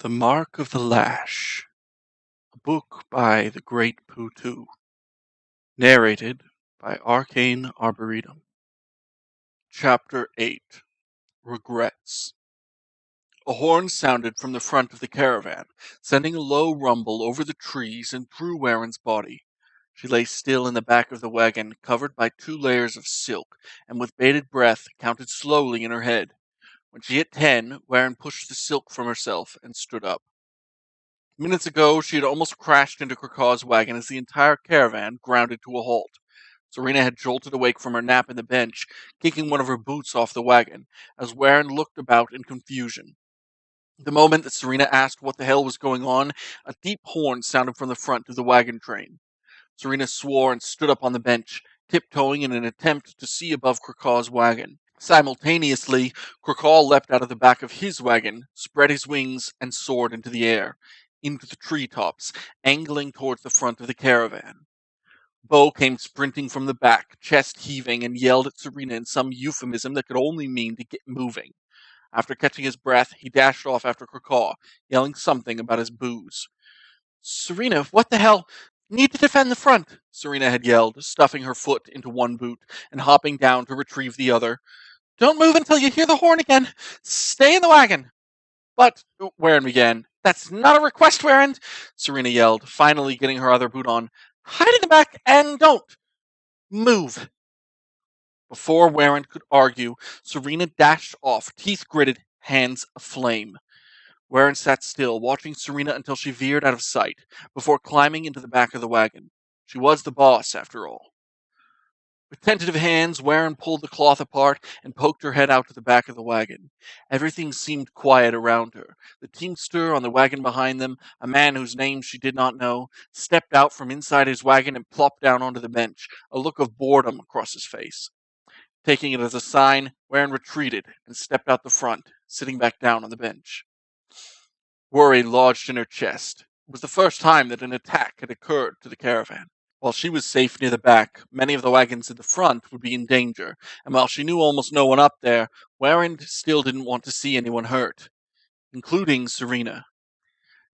The Mark of the Lash, a book by the great Putu, narrated by Arcane Arboretum. Chapter 8. Regrets. A horn sounded from the front of the caravan, sending a low rumble over the trees and through Waren's body. She lay still in the back of the wagon, covered by 2 layers of silk, and with bated breath counted slowly in her head. When she hit 10, Waren pushed the silk from herself and stood up. Minutes ago, she had almost crashed into Krakaw's wagon as the entire caravan grounded to a halt. Serena had jolted awake from her nap in the bench, kicking one of her boots off the wagon, as Waren looked about in confusion. The moment that Serena asked what the hell was going on, a deep horn sounded from the front of the wagon train. Serena swore and stood up on the bench, tiptoeing in an attempt to see above Krakaw's wagon. Simultaneously, Krakaw leapt out of the back of his wagon, spread his wings, and soared into the air, into the treetops, angling towards the front of the caravan. Bo came sprinting from the back, chest heaving, and yelled at Serena in some euphemism that could only mean to get moving. After catching his breath, he dashed off after Krakaw, yelling something about his booze. "Serena, what the hell? Need to defend the front," Serena had yelled, stuffing her foot into one boot and hopping down to retrieve the other. "Don't move until you hear the horn again. Stay in the wagon." "But," Waren began. "That's not a request, Waren," Serena yelled, finally getting her other boot on. "Hide in the back and don't move." Before Waren could argue, Serena dashed off, teeth gritted, hands aflame. Waren sat still, watching Serena until she veered out of sight, before climbing into the back of the wagon. She was the boss, after all. With tentative hands, Waren pulled the cloth apart and poked her head out to the back of the wagon. Everything seemed quiet around her. The teamster on the wagon behind them, a man whose name she did not know, stepped out from inside his wagon and plopped down onto the bench, a look of boredom across his face. Taking it as a sign, Waren retreated and stepped out the front, sitting back down on the bench. Worry lodged in her chest. It was the first time that an attack had occurred to the caravan. While she was safe near the back, many of the wagons in the front would be in danger, and while she knew almost no one up there, Waren still didn't want to see anyone hurt, including Serena.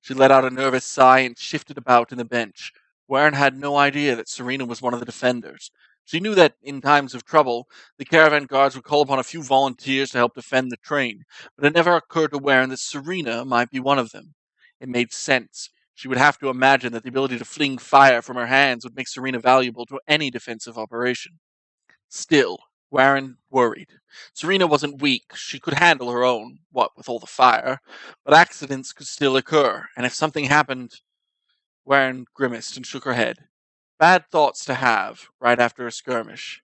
She let out a nervous sigh and shifted about in the bench. Waren had no idea that Serena was one of the defenders. She knew that, in times of trouble, the caravan guards would call upon a few volunteers to help defend the train, but it never occurred to Waren that Serena might be one of them. It made sense. She would have to imagine that the ability to fling fire from her hands would make Serena valuable to any defensive operation. Still, Waren worried. Serena wasn't weak. She could handle her own, what with all the fire, but accidents could still occur, and if something happened... Waren grimaced and shook her head. Bad thoughts to have, right after a skirmish.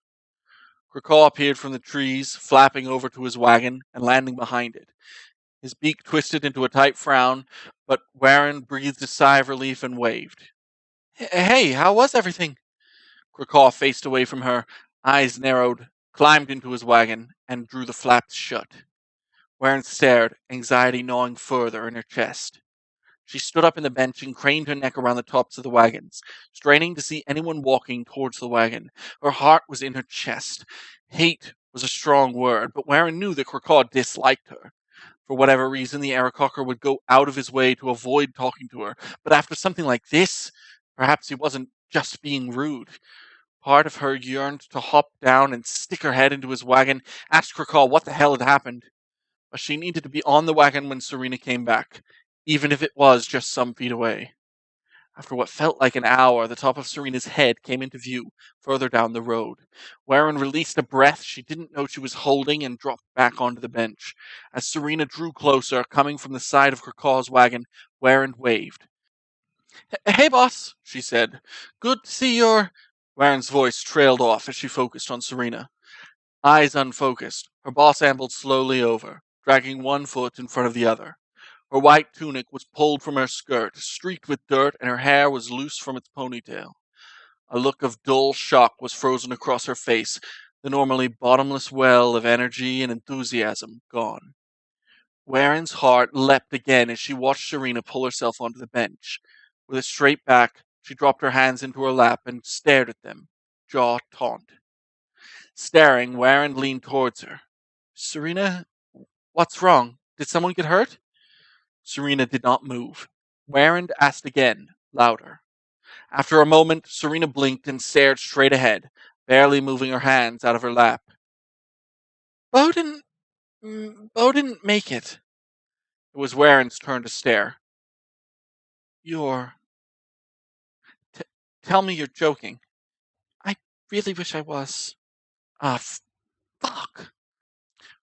Krakaw appeared from the trees, flapping over to his wagon and landing behind it. His beak twisted into a tight frown, but Waren breathed a sigh of relief and waved. "Hey, how was everything?" Krakaw faced away from her, eyes narrowed, climbed into his wagon, and drew the flaps shut. Waren stared, anxiety gnawing further in her chest. She stood up in the bench and craned her neck around the tops of the wagons, straining to see anyone walking towards the wagon. Her heart was in her chest. Hate was a strong word, but Waren knew that Krakaw disliked her. For whatever reason, the Aarakocra would go out of his way to avoid talking to her, but after something like this, perhaps he wasn't just being rude. Part of her yearned to hop down and stick her head into his wagon, ask Krakaw what the hell had happened. But she needed to be on the wagon when Serena came back, even if it was just some feet away. After what felt like an hour, the top of Serena's head came into view, further down the road. Waren released a breath she didn't know she was holding and dropped back onto the bench. As Serena drew closer, coming from the side of Krakaw's wagon, Waren waved. "Hey, boss," she said. "Good to see your..." Waren's voice trailed off as she focused on Serena. Eyes unfocused, her boss ambled slowly over, dragging one foot in front of the other. Her white tunic was pulled from her skirt, streaked with dirt, and her hair was loose from its ponytail. A look of dull shock was frozen across her face, the normally bottomless well of energy and enthusiasm gone. Waren's heart leapt again as she watched Serena pull herself onto the bench. With a straight back, she dropped her hands into her lap and stared at them, jaw taut. Staring, Waren leaned towards her. "Serena, what's wrong? Did someone get hurt?" Serena did not move. Warren asked again, louder. After a moment, Serena blinked and stared straight ahead, barely moving her hands out of her lap. Bo didn't, Bo didn't make it. It was Warren's turn to stare. You're... T- tell me you're joking. I really wish I was. Ah, fuck.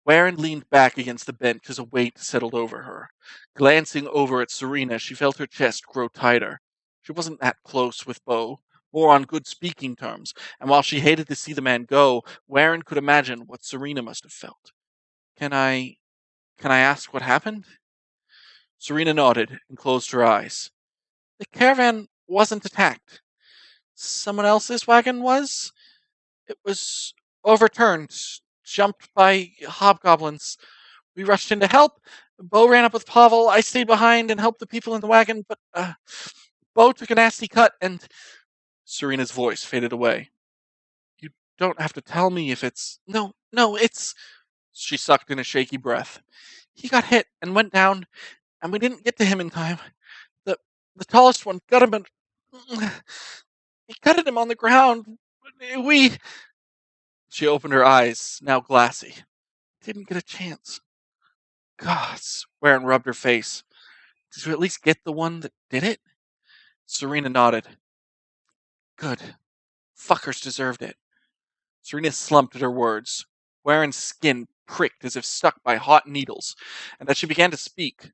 Warren leaned back against the bench as a weight settled over her. Glancing over at Serena, she felt her chest grow tighter. She wasn't that close with Bo, more on good speaking terms, and while she hated to see the man go, Warren could imagine what Serena must have felt. Can I ask what happened? Serena nodded and closed her eyes. The caravan wasn't attacked. Someone else's wagon was? It was overturned, jumped by hobgoblins. We rushed in to help. Bo ran up with Pavel. I stayed behind and helped the people in the wagon, but Bo took a nasty cut and... Serena's voice faded away. You don't have to tell me if it's... No, it's... She sucked in a shaky breath. He got hit and went down, and we didn't get to him in time. The the tallest one got him and... He gutted him on the ground. We... She opened her eyes, now glassy. Didn't get a chance. Gods. Warren rubbed her face. Did you at least get the one that did it? Serena nodded. Good. Fuckers deserved it. Serena slumped at her words. Warren's skin pricked as if stuck by hot needles, and as she began to speak,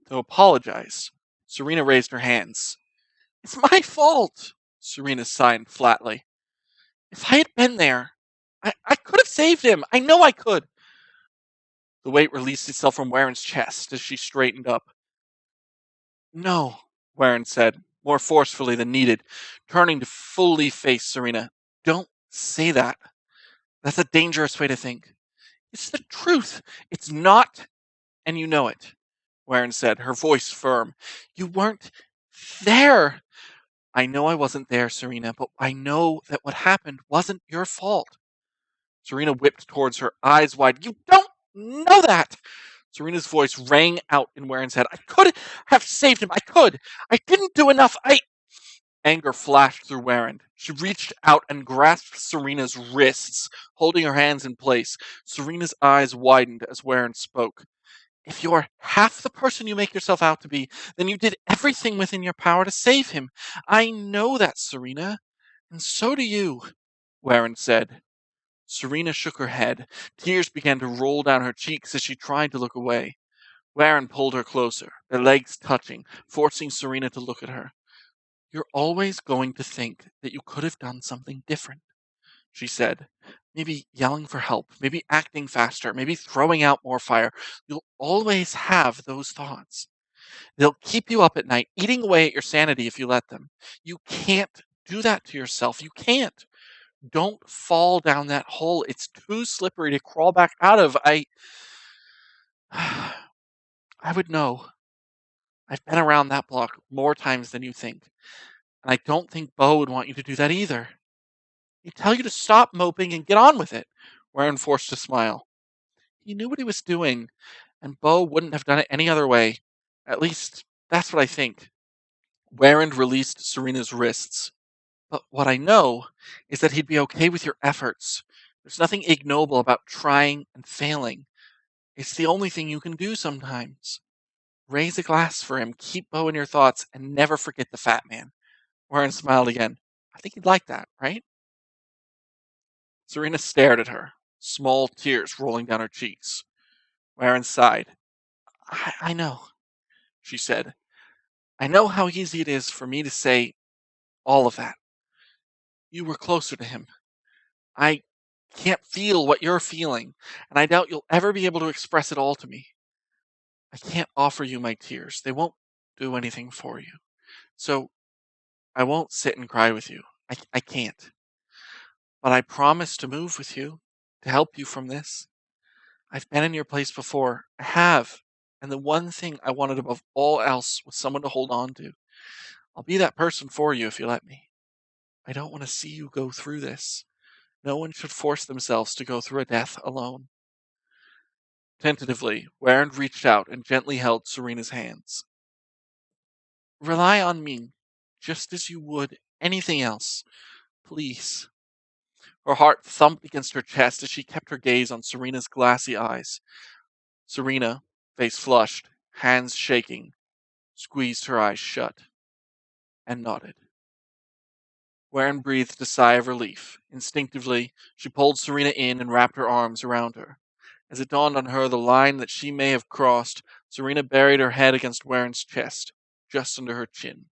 to apologize, Serena raised her hands. It's my fault, Serena sighed flatly. If I had been there, I could have saved him. I know I could. The weight released itself from Warren's chest as she straightened up. No, Warren said, more forcefully than needed, turning to fully face Serena. Don't say that. That's a dangerous way to think. It's the truth. It's not, and you know it, Warren said, her voice firm. You weren't there. I know I wasn't there, Serena, but I know that what happened wasn't your fault. Serena whipped towards her, eyes wide. You don't know that! Serena's voice rang out in Warren's head. I could have saved him. I could. I didn't do enough. Anger flashed through Warren. She reached out and grasped Serena's wrists, holding her hands in place. Serena's eyes widened as Warren spoke. If you're half the person you make yourself out to be, then you did everything within your power to save him. I know that, Serena. And so do you, Warren said. Serena shook her head. Tears began to roll down her cheeks as she tried to look away. Warren pulled her closer, their legs touching, forcing Serena to look at her. You're always going to think that you could have done something different, she said. Maybe yelling for help, maybe acting faster, maybe throwing out more fire. You'll always have those thoughts. They'll keep you up at night, eating away at your sanity if you let them. You can't do that to yourself. You can't. Don't fall down that hole. It's too slippery to crawl back out of. I would know. I've been around that block more times than you think. And I don't think Bo would want you to do that either. He'd tell you to stop moping and get on with it. Warren forced a smile. He knew what he was doing, and Bo wouldn't have done it any other way. At least, that's what I think. Warren released Serena's wrists. But what I know is that he'd be okay with your efforts. There's nothing ignoble about trying and failing. It's the only thing you can do sometimes. Raise a glass for him, keep Bo in your thoughts, and never forget the fat man. Warren smiled again. I think he'd like that, right? Serena stared at her, small tears rolling down her cheeks. Warren sighed. I know, she said. I know how easy it is for me to say all of that. You were closer to him. I can't feel what you're feeling, and I doubt you'll ever be able to express it all to me. I can't offer you my tears. They won't do anything for you. So I won't sit and cry with you. I can't. But I promise to move with you, to help you from this. I've been in your place before. I have. And the one thing I wanted above all else was someone to hold on to. I'll be that person for you if you let me. I don't want to see you go through this. No one should force themselves to go through a death alone. Tentatively, Warren reached out and gently held Serena's hands. Rely on me, just as you would anything else. Please. Her heart thumped against her chest as she kept her gaze on Serena's glassy eyes. Serena, face flushed, hands shaking, squeezed her eyes shut and nodded. Warren breathed a sigh of relief. Instinctively, she pulled Serena in and wrapped her arms around her. As it dawned on her the line that she may have crossed, Serena buried her head against Warren's chest, just under her chin.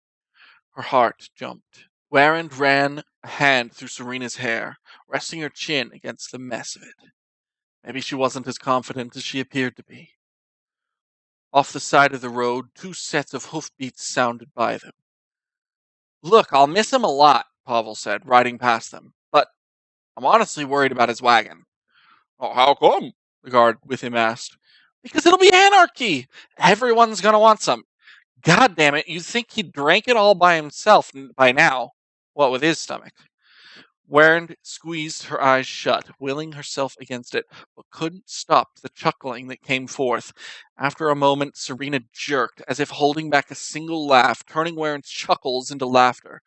Her heart jumped. Warren ran a hand through Serena's hair, resting her chin against the mess of it. Maybe she wasn't as confident as she appeared to be. Off the side of the road, two sets of hoofbeats sounded by them. Look, I'll miss him a lot, Pavel said, riding past them. But I'm honestly worried about his wagon. Oh, how come? The guard with him asked. Because it'll be anarchy. Everyone's going to want some. God damn it, you'd think he drank it all by himself by now. What with his stomach? Warren squeezed her eyes shut, willing herself against it, but couldn't stop the chuckling that came forth. After a moment, Serena jerked, as if holding back a single laugh, turning Warren's chuckles into laughter.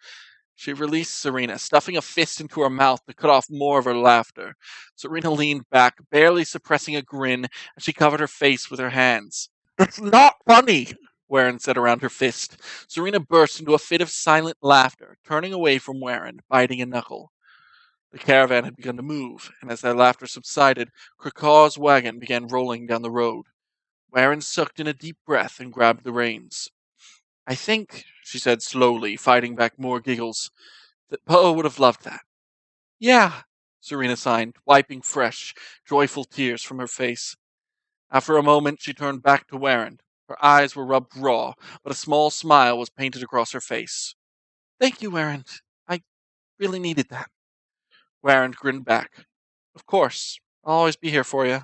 She released Serena, stuffing a fist into her mouth to cut off more of her laughter. Serena leaned back, barely suppressing a grin, as she covered her face with her hands. It's not funny, Warren said around her fist. Serena burst into a fit of silent laughter, turning away from Warren, biting a knuckle. The caravan had begun to move, and as their laughter subsided, Krakaw's wagon began rolling down the road. Warren sucked in a deep breath and grabbed the reins. I think, she said slowly, fighting back more giggles, that Poe would have loved that. Yeah, Serena signed, wiping fresh, joyful tears from her face. After a moment, she turned back to Warren. Her eyes were rubbed raw, but a small smile was painted across her face. Thank you, Warren. I really needed that. Warren grinned back. Of course. I'll always be here for you.